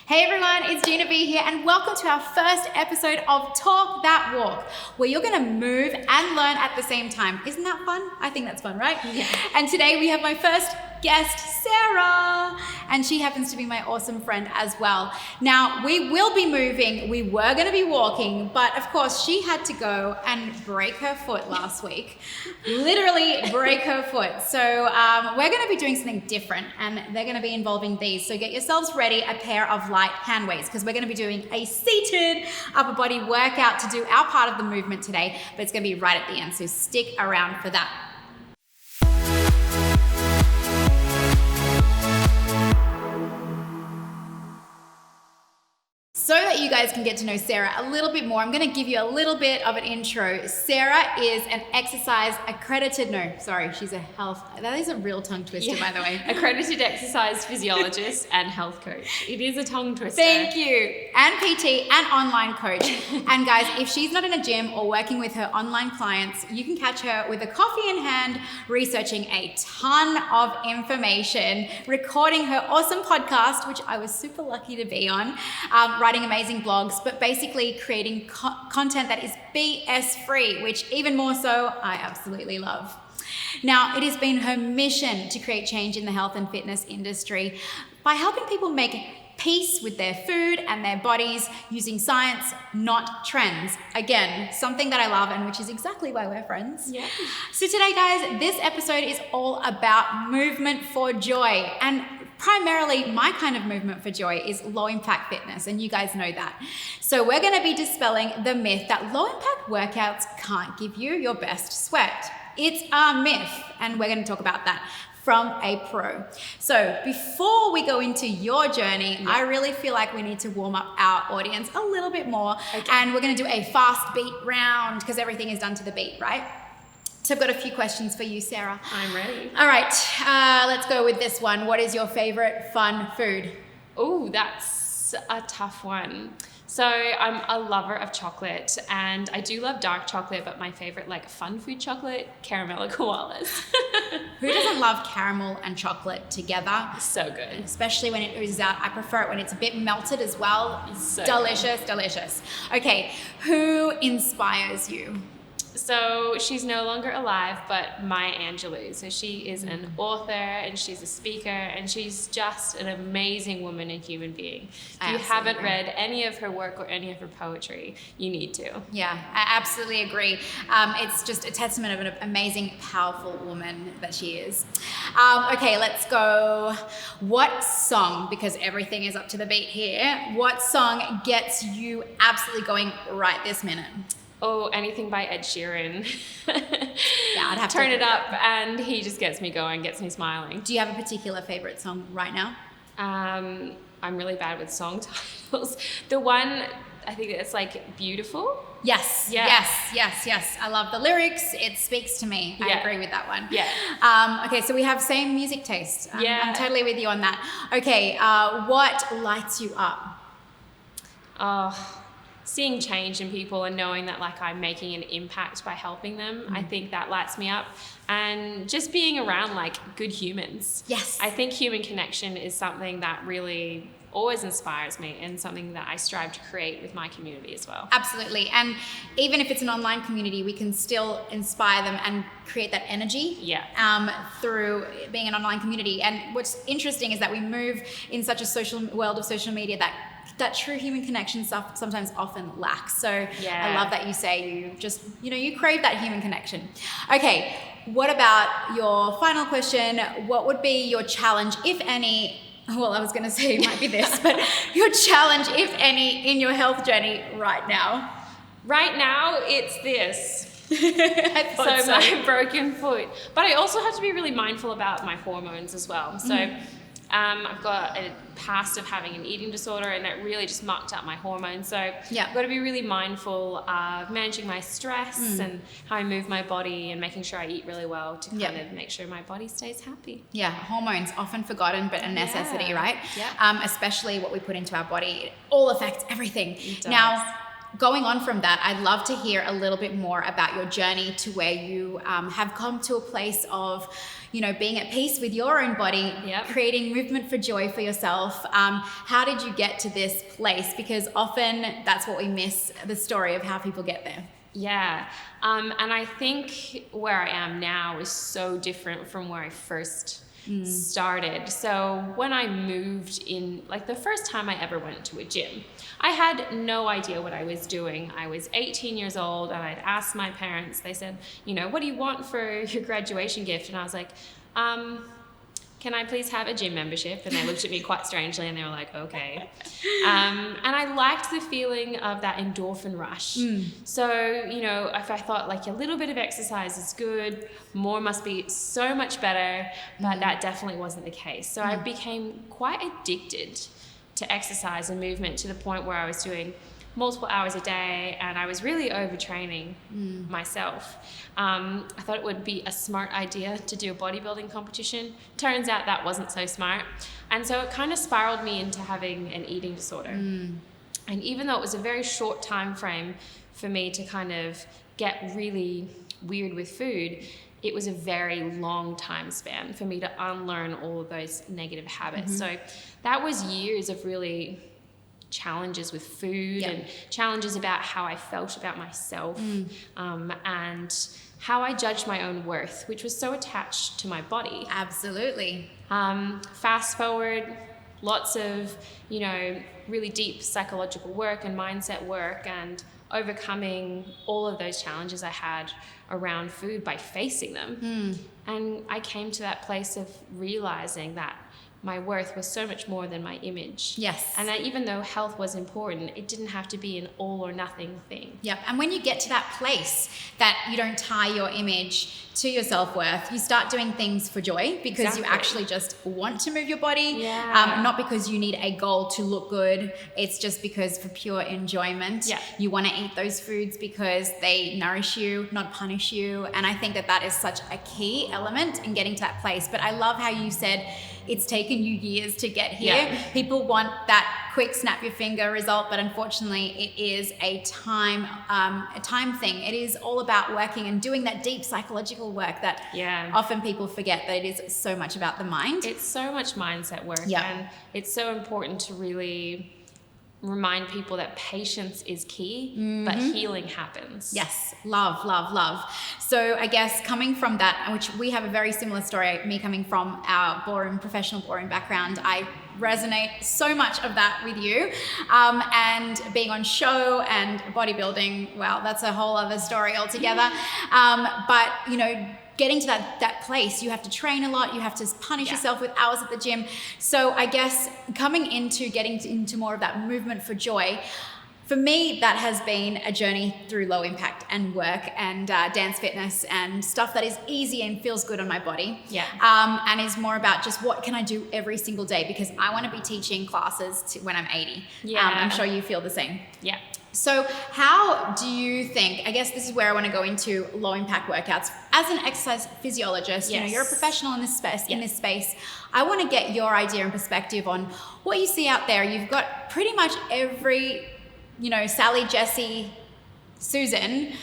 Hey everyone, it's Gina B here and welcome to our first episode of Talk That Walk, where you're gonna move and learn at the same time. Isn't that fun? I think that's fun, right? Yeah. And today we have my first guest, Sarah, and she happens to be my awesome friend as well. Now, we will be moving, we were gonna be walking, but of course she had to go and break her foot last week. Literally break her foot. So we're gonna be doing something different and they're gonna be involving these. So get yourselves ready, a pair of light hand weights, because we're gonna be doing a seated upper body workout to do our part of the movement today, but it's gonna be right at the end, so stick around for that. So that you guys can get to know Sarah a little bit more, I'm going to give you a little bit of an intro. Sarah is an she's a health, that is a real tongue twister, by the way. Accredited exercise physiologist and health coach. It is a tongue twister. Thank you. And PT and online coach. And guys, if she's not in a gym or working with her online clients, you can catch her with a coffee in hand, researching a ton of information, recording her awesome podcast, which I was super lucky to be on, writing amazing blogs, but basically creating content that is BS free, which even more so, I absolutely love. Now, it has been her mission to create change in the health and fitness industry by helping people make peace with their food and their bodies using science, not trends. Again, something that I love and which is exactly why we're friends. Yeah. So today, guys, this episode is all about movement for joy. And primarily, my kind of movement for joy is low-impact fitness, and you guys know that. So we're gonna be dispelling the myth that low-impact workouts can't give you your best sweat. It's a myth, and we're gonna talk about that from a pro. So before we go into your journey, I really feel like we need to warm up our audience a little bit more. Okay. And we're gonna do a fast beat round because everything is done to the beat, right? So I've got a few questions for you, Sarah. I'm ready. All right, let's go with this one. What is your favorite fun food? Oh, that's a tough one. So I'm a lover of chocolate and I do love dark chocolate, but my favorite fun food chocolate, caramel koalas. Who doesn't love caramel and chocolate together? So good. Especially when it oozes out. I prefer it when it's a bit melted as well. So delicious, good. Delicious. Okay, who inspires you? So she's no longer alive, but Maya Angelou. So she is an author and she's a speaker and she's just an amazing woman and human being. If you haven't read any of her work or any of her poetry, you need to. Yeah, I absolutely agree. It's just a testament of an amazing, powerful woman that she is. Okay, let's go. What song, because everything is up to the beat here, what song gets you absolutely going right this minute? Oh, anything by Ed Sheeran. Yeah, I'd have to turn it up and he just gets me going, gets me smiling. Do you have a particular favorite song right now? I'm really bad with song titles. The one, I think it's Beautiful. Yes, yeah. yes. I love the lyrics. It speaks to me. I agree with that one. Yeah. Okay, so we have same music taste. Yeah. I'm totally with you on that. Okay, what lights you up? Seeing change in people and knowing that I'm making an impact by helping them, I think that lights me up. And just being around good humans. Yes. I think human connection is something that really always inspires me and something that I strive to create with my community as well. Absolutely. And even if it's an online community, we can still inspire them and create that energy through being an online community. And what's interesting is that we move in such a social world of social media that true human connection stuff sometimes often lacks. So I love that you say you just, you crave that human connection. Okay, what about your final question? What would be your challenge, if any? Well, I was going to say it might be this, but your challenge, if any, in your health journey right now? Right now, it's this. I thought so. My broken foot. But I also have to be really mindful about my hormones as well. So I've got a past of having an eating disorder and that really just mucked up my hormones. So I've got to be really mindful of managing my stress and how I move my body and making sure I eat really well to kind of make sure my body stays happy. Yeah, hormones often forgotten but a necessity, right? Yeah. Especially what we put into our body. It all affects everything. It does. Now, going on from that, I'd love to hear a little bit more about your journey to where you have come to a place of, being at peace with your own body, creating movement for joy for yourself. How did you get to this place? Because often that's what we miss, the story of how people get there. Yeah. And I think where I am now is so different from where I first started. So when I moved in, like the first time I ever went to a gym, I had no idea what I was doing. I was 18 years old and I'd asked my parents, they said, what do you want for your graduation gift? And I was like, can I please have a gym membership? And they looked at me quite strangely and they were like, okay. And I liked the feeling of that endorphin rush. So, if I thought like a little bit of exercise is good, more must be so much better, but that definitely wasn't the case. So I became quite addicted to exercise and movement to the point where I was doing multiple hours a day and I was really overtraining myself. I thought it would be a smart idea to do a bodybuilding competition. Turns out that wasn't so smart. And so it kind of spiraled me into having an eating disorder. And even though it was a very short time frame for me to kind of get really weird with food, it was a very long time span for me to unlearn all of those negative habits. So that was years of really challenges with food and challenges about how I felt about myself and how I judged my own worth, which was so attached to my body. Absolutely. Fast forward, lots of, really deep psychological work and mindset work and overcoming all of those challenges I had around food by facing them. And I came to that place of realizing that my worth was so much more than my image. Yes. And that even though health was important, it didn't have to be an all or nothing thing. Yep. And when you get to that place that you don't tie your image to your self-worth, you start doing things for joy because you actually just want to move your body, not because you need a goal to look good. It's just because for pure enjoyment, you want to eat those foods because they nourish you, not punish you. And I think that is such a key element in getting to that place. But I love how you said it's taken you years to get here. People want that quick snap your finger result, but unfortunately it is a time thing. It is all about working and doing that deep psychological work that often people forget that it is so much about the mind. It's so much mindset work and it's so important to really remind people that patience is key, but healing happens. Yes, love. So I guess coming from that, which we have a very similar story, me coming from our professional ballroom background, I resonate so much of that with you. And being on show and bodybuilding, well, that's a whole other story altogether. But getting to that place, you have to train a lot, you have to punish yourself with hours at the gym. So I guess coming into getting into more of that movement for joy, for me, that has been a journey through low impact and work and dance fitness and stuff that is easy and feels good on my body. And is more about just what can I do every single day, because I want to be teaching classes when I'm 80. I'm sure you feel the same. So how do you think, I guess this is where I want to go into low impact workouts. As an exercise physiologist, you're a professional in this space. I want to get your idea and perspective on what you see out there. You've got pretty much every, Sally, Jessie, Susan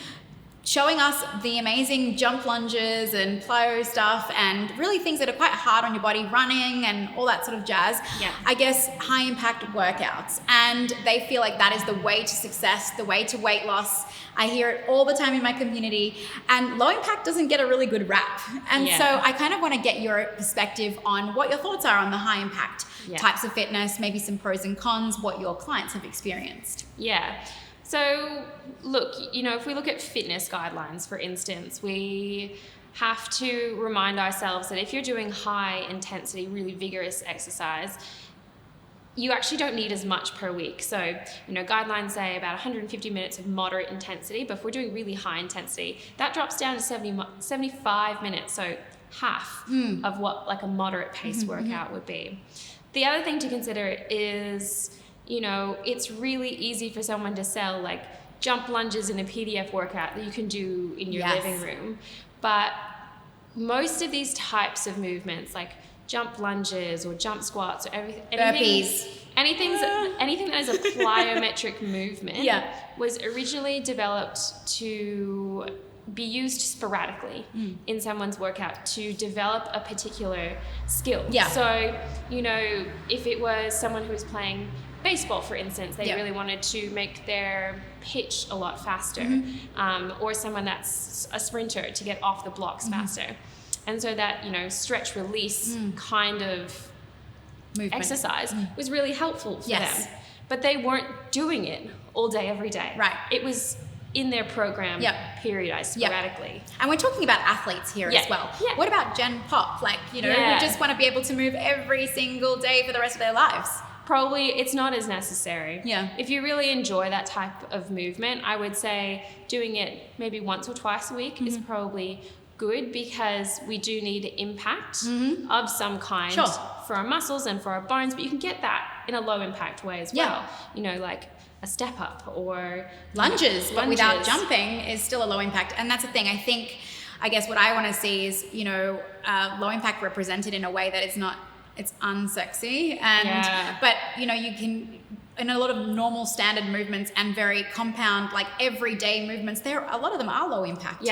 showing us the amazing jump lunges and plyo stuff and really things that are quite hard on your body, running and all that sort of jazz. I guess high impact workouts, and they feel like that is the way to success, the way to weight loss. I hear it all the time in my community, and low impact doesn't get a really good rap. And so I kind of want to get your perspective on what your thoughts are on the high impact types of fitness, maybe some pros and cons, what your clients have experienced. So look, if we look at fitness guidelines, for instance, we have to remind ourselves that if you're doing high intensity, really vigorous exercise, you actually don't need as much per week. So, guidelines say about 150 minutes of moderate intensity, but if we're doing really high intensity, that drops down to 75 minutes, so half of what like a moderate pace workout would be. The other thing to consider is, it's really easy for someone to sell like jump lunges in a PDF workout that you can do in your living room. But most of these types of movements, like jump lunges or jump squats or burpees. Anything that is a plyometric movement was originally developed to be used sporadically in someone's workout to develop a particular skill. Yeah. So, you know, if it was someone who was playing baseball, for instance, they really wanted to make their pitch a lot faster, or someone that's a sprinter to get off the blocks faster. And so that, you know, stretch release kind of movement exercise was really helpful for them. But they weren't doing it all day, every day. Right. It was in their program periodized sporadically. And we're talking about athletes here as well. What about Gen Pop? Like, you know, who just want to be able to move every single day for the rest of their lives? Probably it's not as necessary. Yeah. If you really enjoy that type of movement, I would say doing it maybe once or twice a week is probably good, because we do need impact of some kind for our muscles and for our bones, but you can get that in a low impact way as well. You know, like a step up or lunges, but without jumping is still a low impact. And that's the thing. I guess what I want to see is, you know, low impact represented in a way that it's unsexy, and but you know, you can, in a lot of normal standard movements and very compound, like everyday movements, a lot of them are low impact.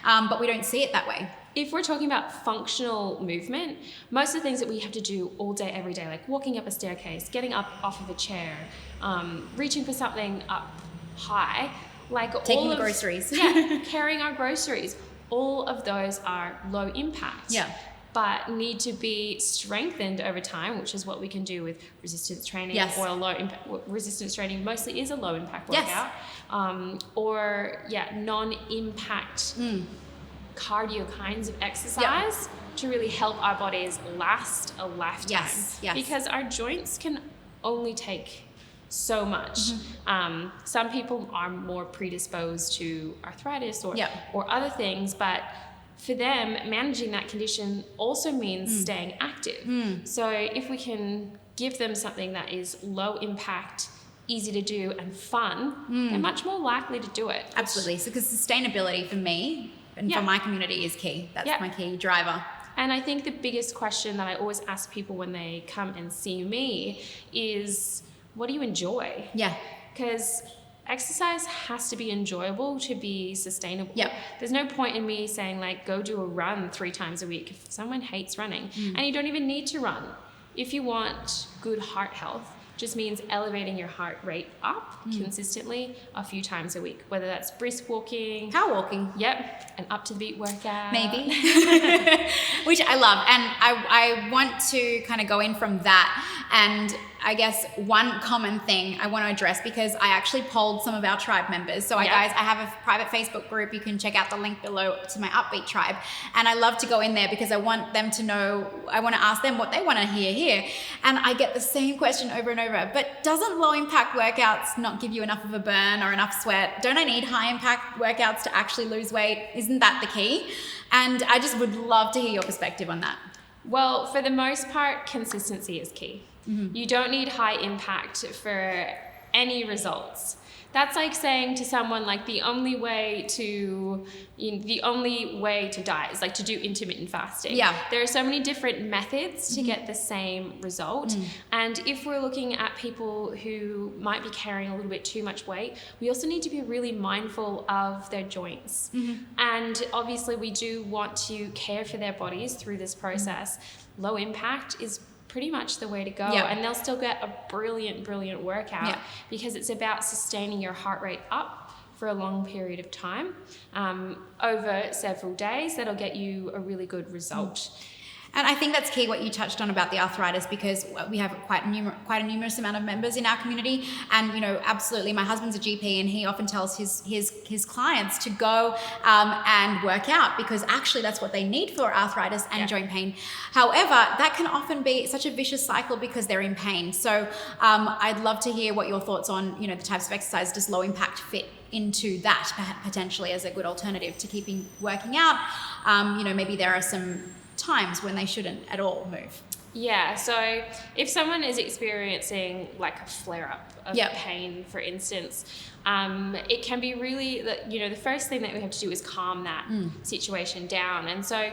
But we don't see it that way. If we're talking about functional movement, most of the things that we have to do all day, every day, like walking up a staircase, getting up off of a chair, reaching for something up high, like taking groceries, carrying our groceries, all of those are low impact. But need to be strengthened over time, which is what we can do with resistance training or low impact. Resistance training mostly is a low impact workout, or non-impact cardio kinds of exercise to really help our bodies last a lifetime. Because our joints can only take so much. Some people are more predisposed to arthritis or other things, but for them, managing that condition also means staying active. So if we can give them something that is low impact, easy to do, and fun, they're much more likely to do it. Absolutely. So because sustainability for me and for my community is key. That's my key driver. And I think the biggest question that I always ask people when they come and see me is, what do you enjoy? Because exercise has to be enjoyable to be sustainable. There's no point in me saying, like, go do a run 3 times a week if someone hates running. And you don't even need to run. If you want good heart health, just means elevating your heart rate up consistently a few times a week, whether that's brisk walking, power walking, an up to the beat workout, maybe, which I love. And I want to kind of go in from that. And I guess one common thing I want to address, because I actually polled some of our tribe members. So guys, I have a private Facebook group. You can check out the link below to my Upbeat tribe. And I love to go in there because I want them to know, I want to ask them what they want to hear here. And I get the same question over and over, but doesn't low impact workouts not give you enough of a burn or enough sweat? Don't I need high impact workouts to actually lose weight? Isn't that the key? And I just would love to hear your perspective on that. Well, for the most part, consistency is key. You don't need high impact for any results. That's like saying to someone, like, the only way to diet is like to do intermittent fasting. There are so many different methods to get the same result. And if we're looking at people who might be carrying a little bit too much weight, we also need to be really mindful of their joints. And obviously we do want to care for their bodies through this process. Low impact is pretty much the way to go, and they'll still get a brilliant workout because it's about sustaining your heart rate up for a long period of time over several days. That'll get you a really good result. And I think that's key what you touched on about the arthritis, because we have quite a numerous amount of members in our community. And, you know, absolutely, my husband's a GP and he often tells his clients to go and work out, because actually that's what they need for arthritis and joint pain. However, that can often be such a vicious cycle because they're in pain. So I'd love to hear what your thoughts on, you know, the types of exercise does low impact fit into that potentially as a good alternative to keeping working out. You know, maybe there are some times when they shouldn't at all move. Yeah, so if someone is experiencing like a flare-up of pain, for instance, it can be really, the first thing that we have to do is calm that situation down. And so,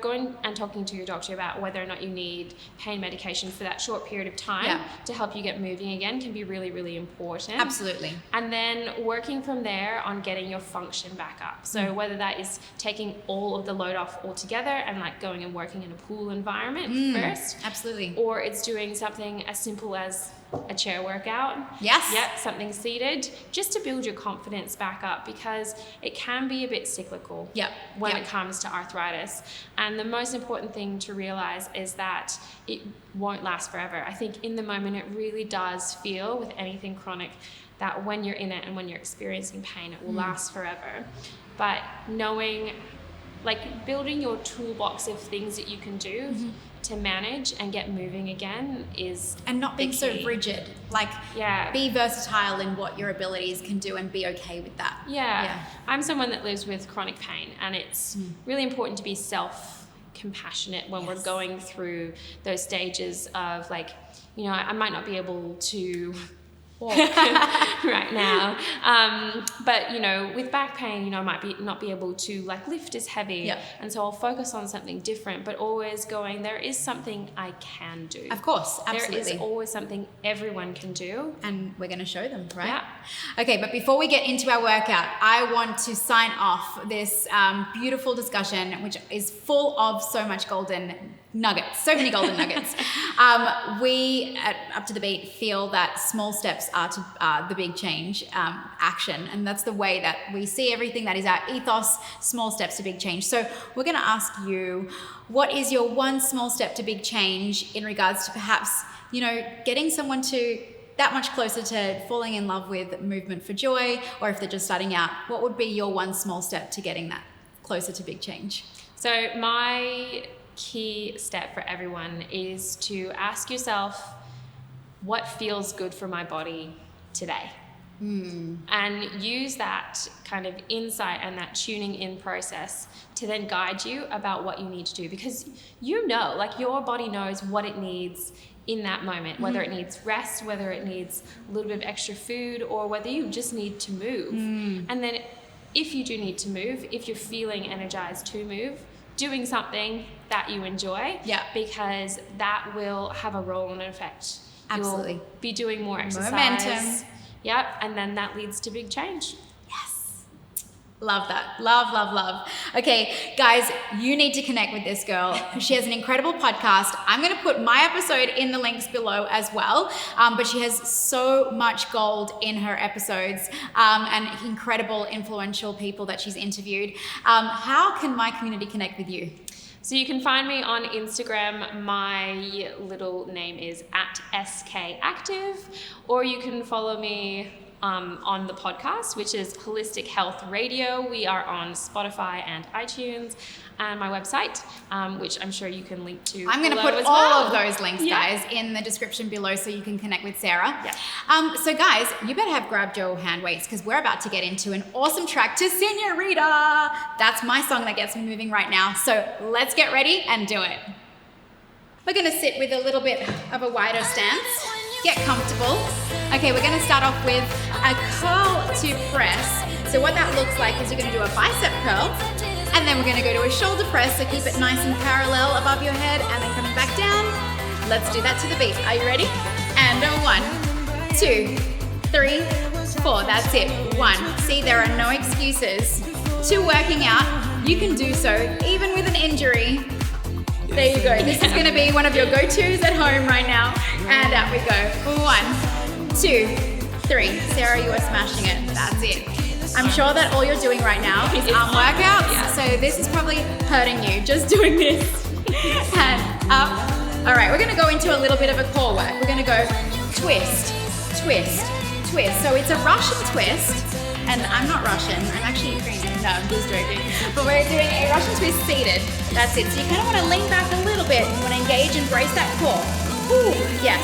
going and talking to your doctor about whether or not you need pain medication for that short period of time to help you get moving again can be really, really important. Absolutely. And then working from there on getting your function back up. So whether that is taking all of the load off altogether and like going and working in a pool environment first. Absolutely. Or it's doing something as simple as a chair workout. Yes. Yep, something seated, just to build your confidence back up, because it can be a bit cyclical when it comes to arthritis. And the most important thing to realize is that it won't last forever. I think in the moment it really does feel, with anything chronic, that when you're in it and when you're experiencing pain, it will last forever. But knowing, like, building your toolbox of things that you can do to manage and get moving again is, and not being so rigid, like be versatile in what your abilities can do and be okay with that. I'm someone that lives with chronic pain, and it's really important to be self-compassionate when we're going through those stages of, like, I might not be able to walk right now, but with back pain, I might not be able to like lift as heavy, and so I'll focus on something different, but always going, there is something I can do. Of course, absolutely. There is always something everyone can do, and we're going to show them, right? Okay, but before we get into our workout, I want to sign off this beautiful discussion, which is full of so much golden nuggets, so many golden nuggets. We at Up to the Beat feel that small steps are the big change action, and that's the way that we see everything. That is our ethos: small steps to big change. So we're going to ask you, what is your one small step to big change in regards to perhaps getting someone to that much closer to falling in love with movement for joy, or if they're just starting out, what would be your one small step to getting that closer to big change? So my key step for everyone is to ask yourself, what feels good for my body today? And use that kind of insight and that tuning in process to then guide you about what you need to do, because like your body knows what it needs in that moment, whether it needs rest, whether it needs a little bit of extra food, or whether you just need to move. And then if you do need to move, if you're feeling energized to move, doing something that you enjoy, because that will have a roll-on effect. Absolutely. You'll be doing more exercise. Momentum. And then that leads to big change. Yes. Love that. Love. Okay, guys, you need to connect with this girl. She has an incredible podcast. I'm going to put my episode in the links below as well. But she has so much gold in her episodes, and incredible influential people that she's interviewed. How can my community connect with you? So you can find me on Instagram. My little name is @skactive, or you can follow me on the podcast, which is Holistic Health Radio. We are on Spotify and iTunes, and my website, which I'm sure you can link to. I'm going to put all of those links, guys, in the description below, so you can connect with Sarah. So guys, you better have grabbed your hand weights, because we're about to get into an awesome track to Senorita. That's my song that gets me moving right now. So let's get ready and do it. We're going to sit with a little bit of a wider stance. Get comfortable. Okay, we're going to start off with a curl to press. So what that looks like is you're going to do a bicep curl, and then we're going to go to a shoulder press. So keep it nice and parallel above your head, and then coming back down. Let's do that to the beat. Are you ready? And 1, 2, 3, 4. That's it. 1. See, there are no excuses to working out. You can do so even with an injury. There you go. This is going to be one of your go-tos at home right now. And out we go. 1, 2, 3. Sarah, you are smashing it. That's it. I'm sure that all you're doing right now is arm workouts. So this is probably hurting you, just doing this. And up. All right, we're going to go into a little bit of a core work. We're going to go twist, twist, twist. So it's a Russian twist. And I'm not Russian, I'm actually Ukrainian. No, I'm just joking. But we're doing a Russian twist seated. That's it. So you kind of want to lean back a little bit. You want to engage and brace that core. Ooh, yes.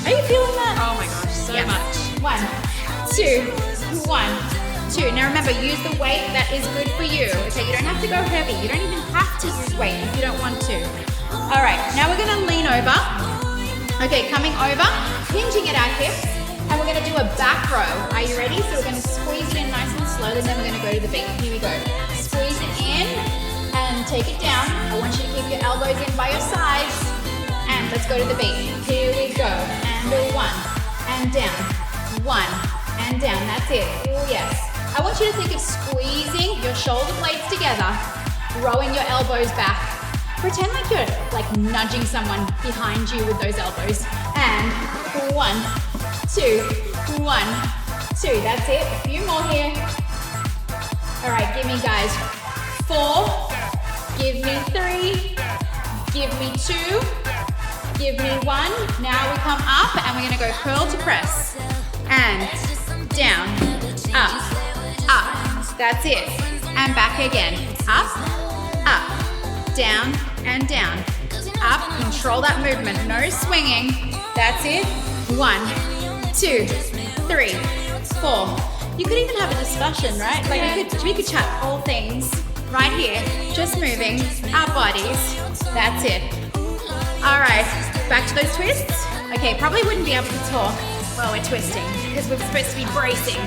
Are you feeling that? Oh my gosh, so much. 1, 2, 1, 2. Now remember, use the weight that is good for you. Okay, you don't have to go heavy. You don't even have to use weight if you don't want to. All right, now we're gonna lean over. Okay, coming over, hinging at our hips, and we're gonna do a back row. Are you ready? So we're gonna squeeze it in nice and slowly, then we're gonna go to the beat. Here we go. Squeeze it in and take it down. I want you to keep your elbows in by your sides. And let's go to the beat. Here we go. And one, and down. One, and down. That's it. Oh, yes. I want you to think of squeezing your shoulder blades together, rowing your elbows back. Pretend like you're like nudging someone behind you with those elbows. And 1, 2, 1, 2. That's it. A few more here. All right, give me, guys, 4. Give me 3. Give me 2. Give me 1. Now we come up and we're gonna go curl to press. And down, up, up. That's it. And back again. Up, up, down, and down. Up, control that movement. No swinging. That's it. 1, 2, 3, 4. You could even have a discussion, right? Like we could chat all things right here. Just moving our bodies. That's it. All right, back to those twists. Okay, probably wouldn't be able to talk while we're twisting because we're supposed to be bracing.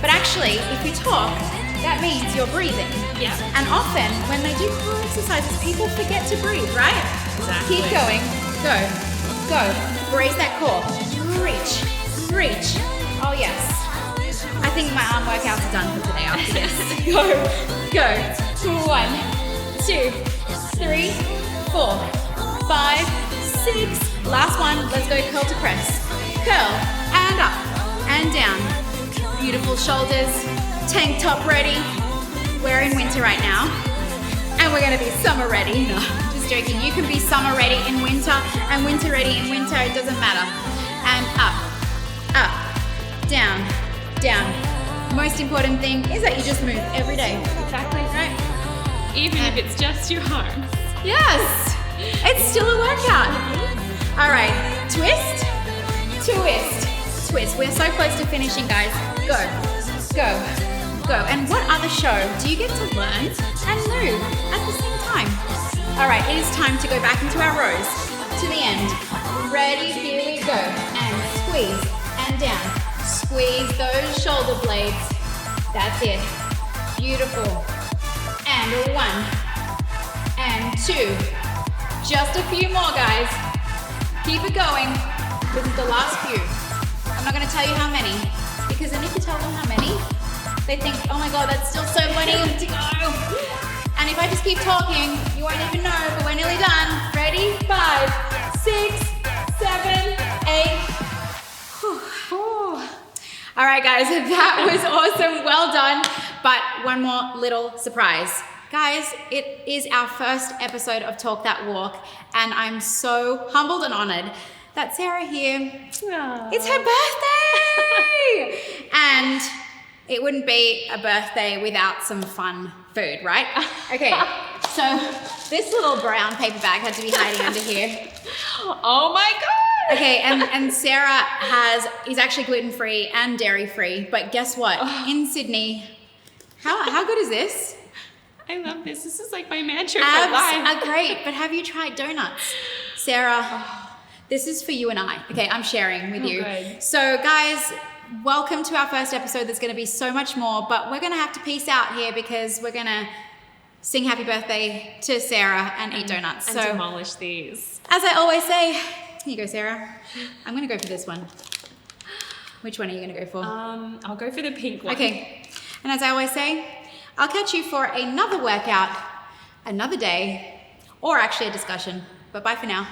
But actually, if you talk, that means you're breathing. Yeah. And often, when they do core exercises, people forget to breathe, right? Exactly. Keep going. Go. Go. Brace that core. Reach. Reach. Oh, yes. I think my arm workouts are done for today after this. Go. Go. 1, 2, 3, 4, 5, 6. Last one. Let's go curl to press. Curl. And up. And down. Beautiful shoulders. Tank top ready. We're in winter right now. And we're gonna be summer ready. No, just joking. You can be summer ready in winter and winter ready in winter. It doesn't matter. And up, up, down, down. Most important thing is that you just move every day. Exactly. Right? Even if it's just your arms. Yes, it's still a workout. All right, twist, twist, twist. We're so close to finishing, guys. Go, go, go. And what other show do you get to learn and move at the same time? All right, it is time to go back into our rows to the end. Ready, here we go. And squeeze and down. Squeeze those shoulder blades. That's it. Beautiful. And 1, and 2. Just a few more, guys. Keep it going. This is the last few. I'm not gonna tell you how many, because then if you tell them how many, they think, oh my God, that's still so many to go. And if I just keep talking, you won't even know, but we're nearly done. Ready? 5, 6, 7, 8. All right, guys, that was awesome. Well done. But one more little surprise. Guys, it is our first episode of Talk That Walk, and I'm so humbled and honored that Sarah here, it's her birthday! And it wouldn't be a birthday without some fun food, right? Okay, so this little brown paper bag had to be hiding under here. Oh my God! Okay, and Sarah is actually gluten-free and dairy-free, but guess what? In Sydney, how good is this? I love this. This is like my mantra Abs for life. are great, but have you tried donuts? Sarah, this is for you and I. Okay, I'm sharing with you. Good. So guys, welcome to our first episode. There's going to be so much more, but we're going to have to peace out here because we're going to sing happy birthday to Sarah and eat donuts. And demolish these. As I always say, here you go, Sarah. I'm going to go for this one. Which one are you going to go for? I'll go for the pink one. Okay. And as I always say, I'll catch you for another workout, another day, or actually a discussion. But bye for now.